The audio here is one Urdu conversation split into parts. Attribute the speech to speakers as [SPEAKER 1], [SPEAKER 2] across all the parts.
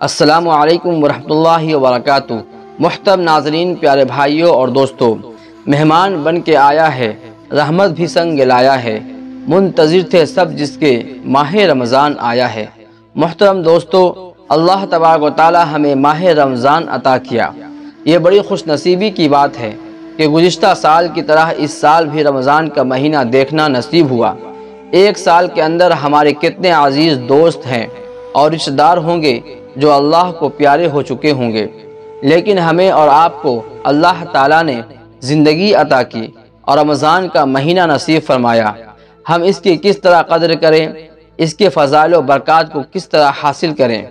[SPEAKER 1] السلام علیکم ورحمۃ اللہ وبرکاتہ۔ محترم ناظرین، پیارے بھائیوں اور دوستوں، مہمان بن کے آیا ہے، رحمت بھی سنگ لایا ہے، منتظر تھے سب جس کے ماہ رمضان آیا ہے۔ محترم دوستوں، اللہ تبارک و تعالی ہمیں ماہ رمضان عطا کیا۔ یہ بڑی خوش نصیبی کی بات ہے کہ گزشتہ سال کی طرح اس سال بھی رمضان کا مہینہ دیکھنا نصیب ہوا۔ ایک سال کے اندر ہمارے کتنے عزیز دوست ہیں اور رشتہ دار ہوں گے جو اللہ کو پیارے ہو چکے ہوں گے، لیکن ہمیں اور آپ کو اللہ تعالیٰ نے زندگی عطا کی اور رمضان کا مہینہ نصیب فرمایا۔ ہم اس کی کس طرح قدر کریں، اس کے فضائل و برکات کو کس طرح حاصل کریں،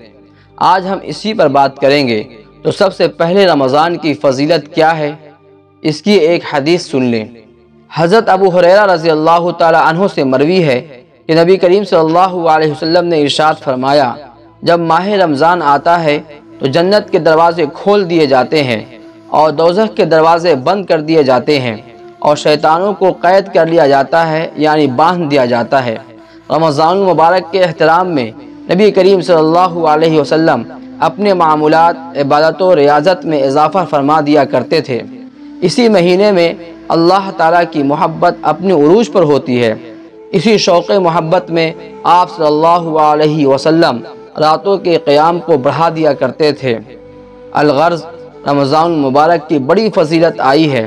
[SPEAKER 1] آج ہم اسی پر بات کریں گے۔ تو سب سے پہلے رمضان کی فضیلت کیا ہے، اس کی ایک حدیث سن لیں۔ حضرت ابو ہریرہ رضی اللہ تعالی عنہ سے مروی ہے کہ نبی کریم صلی اللہ علیہ وسلم نے ارشاد فرمایا، جب ماہ رمضان آتا ہے تو جنت کے دروازے کھول دیے جاتے ہیں اور دوزخ کے دروازے بند کر دیے جاتے ہیں اور شیطانوں کو قید کر لیا جاتا ہے، یعنی باندھ دیا جاتا ہے۔ رمضان المبارک کے احترام میں نبی کریم صلی اللہ علیہ وسلم اپنے معمولات، عبادت و ریاضت میں اضافہ فرما دیا کرتے تھے۔ اسی مہینے میں اللہ تعالیٰ کی محبت اپنے عروج پر ہوتی ہے۔ اسی شوق محبت میں آپ صلی اللہ علیہ وسلم راتوں کے قیام کو بڑھا دیا کرتے تھے۔ الغرض، رمضان المبارک کی بڑی فضیلت آئی ہے۔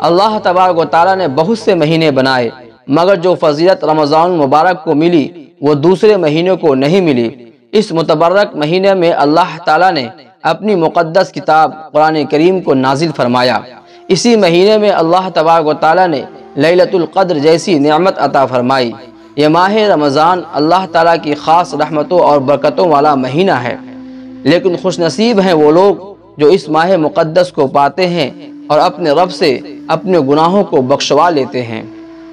[SPEAKER 1] اللہ تبارک و تعالیٰ نے بہت سے مہینے بنائے، مگر جو فضیلت رمضان المبارک کو ملی وہ دوسرے مہینوں کو نہیں ملی۔ اس متبرک مہینے میں اللہ تعالیٰ نے اپنی مقدس کتاب قرآن کریم کو نازل فرمایا۔ اسی مہینے میں اللہ تبارک و تعالیٰ نے لیلۃ القدر جیسی نعمت عطا فرمائی۔ یہ ماہ رمضان اللہ تعالیٰ کی خاص رحمتوں اور برکتوں والا مہینہ ہے، لیکن خوش نصیب ہیں وہ لوگ جو اس ماہ مقدس کو پاتے ہیں اور اپنے رب سے اپنے گناہوں کو بخشوا لیتے ہیں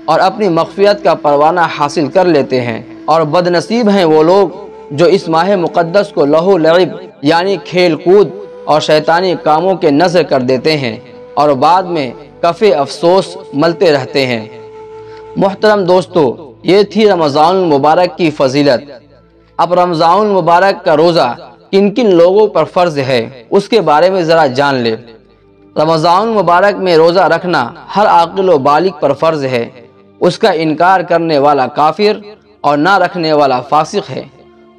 [SPEAKER 1] اور اپنی مغفرت کا پروانہ حاصل کر لیتے ہیں، اور بد نصیب ہیں وہ لوگ جو اس ماہ مقدس کو لہو لعب یعنی کھیل کود اور شیطانی کاموں کے نذر کر دیتے ہیں اور بعد میں کف افسوس ملتے رہتے ہیں۔ محترم دوستو، یہ تھی رمضان المبارک کی فضیلت۔ اب رمضان المبارک کا روزہ کن کن لوگوں پر فرض ہے، اس کے بارے میں ذرا جان لے۔ رمضان المبارک میں روزہ رکھنا ہر عاقل و بالغ پر فرض ہے۔ اس کا انکار کرنے والا کافر اور نہ رکھنے والا فاسق ہے۔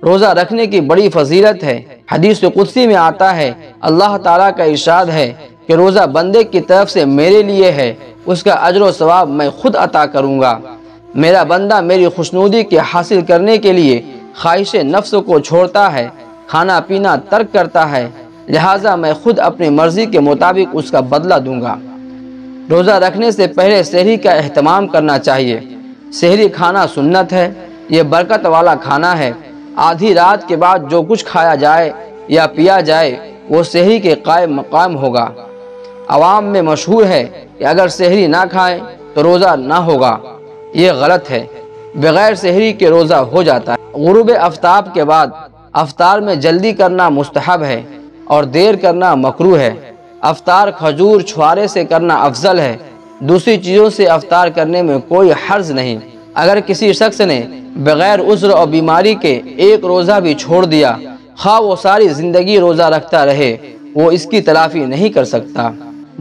[SPEAKER 1] روزہ رکھنے کی بڑی فضیلت ہے۔ حدیث قدسی میں آتا ہے، اللہ تعالیٰ کا ارشاد ہے کہ روزہ بندے کی طرف سے میرے لیے ہے، اس کا اجر و ثواب میں خود عطا کروں گا۔ میرا بندہ میری خوشنودی کے حاصل کرنے کے لیے خواہش نفس کو چھوڑتا ہے، کھانا پینا ترک کرتا ہے، لہٰذا میں خود اپنی مرضی کے مطابق اس کا بدلہ دوں گا۔ روزہ رکھنے سے پہلے سحری کا اہتمام کرنا چاہیے۔ سحری کھانا سنت ہے، یہ برکت والا کھانا ہے۔ آدھی رات کے بعد جو کچھ کھایا جائے یا پیا جائے وہ سحری کے قائم مقام ہوگا۔ عوام میں مشہور ہے کہ اگر سحری نہ کھائیں تو روزہ نہ ہوگا، یہ غلط ہے۔ بغیر سحری کے روزہ ہو جاتا ہے۔ غروب آفتاب کے بعد افطار میں جلدی کرنا مستحب ہے اور دیر کرنا مکروہ ہے۔ افطار کھجور چھوارے سے کرنا افضل ہے۔ دوسری چیزوں سے افطار کرنے میں کوئی حرج نہیں۔ اگر کسی شخص نے بغیر عذر اور بیماری کے ایک روزہ بھی چھوڑ دیا، خواہ وہ ساری زندگی روزہ رکھتا رہے، وہ اس کی تلافی نہیں کر سکتا۔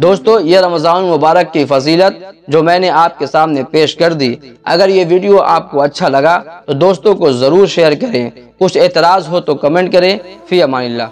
[SPEAKER 1] دوستو، یہ رمضان مبارک کی فضیلت جو میں نے آپ کے سامنے پیش کر دی۔ اگر یہ ویڈیو آپ کو اچھا لگا تو دوستوں کو ضرور شیئر کریں۔ کچھ اعتراض ہو تو کمنٹ کریں۔ فی امان اللہ۔